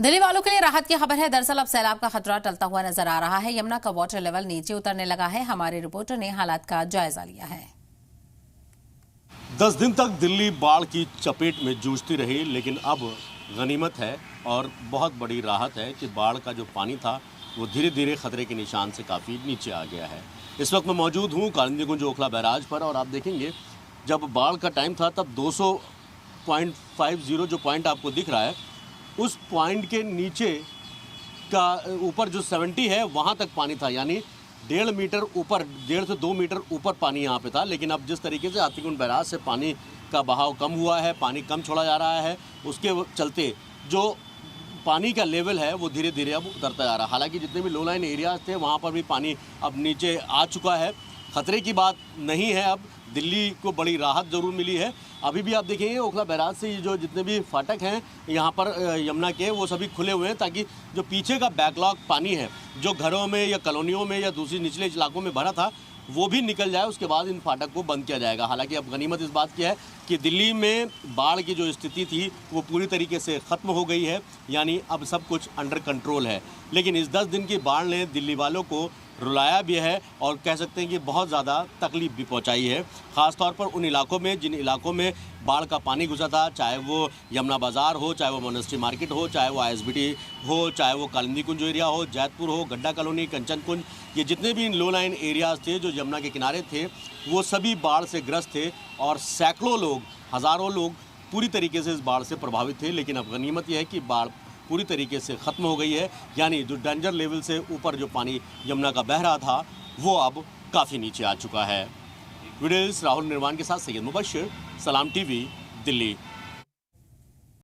दिल्ली वालों के लिए राहत की खबर है। दरअसल अब सैलाब का खतरा टलता हुआ नजर आ रहा है। यमुना का वाटर लेवल नीचे उतरने लगा है। हमारे रिपोर्टर ने हालात का जायजा लिया है। 10 दिन तक दिल्ली बाढ़ की चपेट में जूझती रही, लेकिन अब गनीमत है और बहुत बड़ी राहत है कि बाढ़ का जो पानी था वो धीरे धीरे खतरे के निशान से काफ़ी नीचे आ गया है। इस वक्त मैं मौजूद हूँ कालिंदी कुंज ओखला बैराज पर और आप देखेंगे जब बाढ़ का टाइम था तब 200.50 जो पॉइंट आपको दिख रहा है, उस पॉइंट के नीचे का ऊपर जो 70 है वहाँ तक पानी था, यानी 1.5 मीटर ऊपर, 1.5 से 2 मीटर ऊपर पानी यहाँ पे था। लेकिन अब जिस तरीके से हाथीकुंड बैराज से पानी का बहाव कम हुआ है, पानी कम छोड़ा जा रहा है, उसके चलते जो पानी का लेवल है वो धीरे धीरे अब उतरता जा रहा है। हालांकि जितने भी लो लाइन एरियाज थे वहाँ पर भी पानी अब नीचे आ चुका है। खतरे की बात नहीं है, अब दिल्ली को बड़ी राहत ज़रूर मिली है। अभी भी आप देखेंगे ओखला बैराज से जो जितने भी फाटक हैं यहाँ पर यमुना के, वो सभी खुले हुए हैं ताकि जो पीछे का बैकलॉग पानी है जो घरों में या कॉलोनियों में या दूसरी निचले इलाकों में भरा था वो भी निकल जाए, उसके बाद इन फाटक को बंद किया जाएगा। हालांकि अब गनीमत इस बात की है कि दिल्ली में बाढ़ की जो स्थिति थी वो पूरी तरीके से ख़त्म हो गई है, यानी अब सब कुछ अंडर कंट्रोल है। लेकिन इस 10 दिन की बाढ़ ने दिल्ली वालों को रुलाया भी है और कह सकते हैं कि बहुत ज़्यादा तकलीफ भी पहुंचाई है। ख़ास तौर पर उन इलाकों में जिन इलाकों में बाढ़ का पानी घुसा था, चाहे वो यमुना बाज़ार हो, चाहे वो मोनेस्ट्री मार्केट हो, चाहे वो आईएसबीटी हो, चाहे वो कालिंदी कुंज एरिया हो, जैतपुर हो, गड्ढा कॉलोनी, कंचन कुंज, ये जितने भी लो लाइन एरियाज़ थे जो यमुना के किनारे थे वो सभी बाढ़ से ग्रस्त थे और सैकड़ों लोग, हज़ारों लोग पूरी तरीके से इस बाढ़ से प्रभावित थे। लेकिन अब गनीमत यह है कि बाढ़ पूरी तरीके से ख़त्म हो गई है, यानी जो डेंजर लेवल से ऊपर जो पानी यमुना का बह रहा था वो अब काफ़ी नीचे आ चुका है। वीडियोज़ राहुल निर्वाण के साथ सैयद मुबश्शिर, सलाम टीवी, दिल्ली।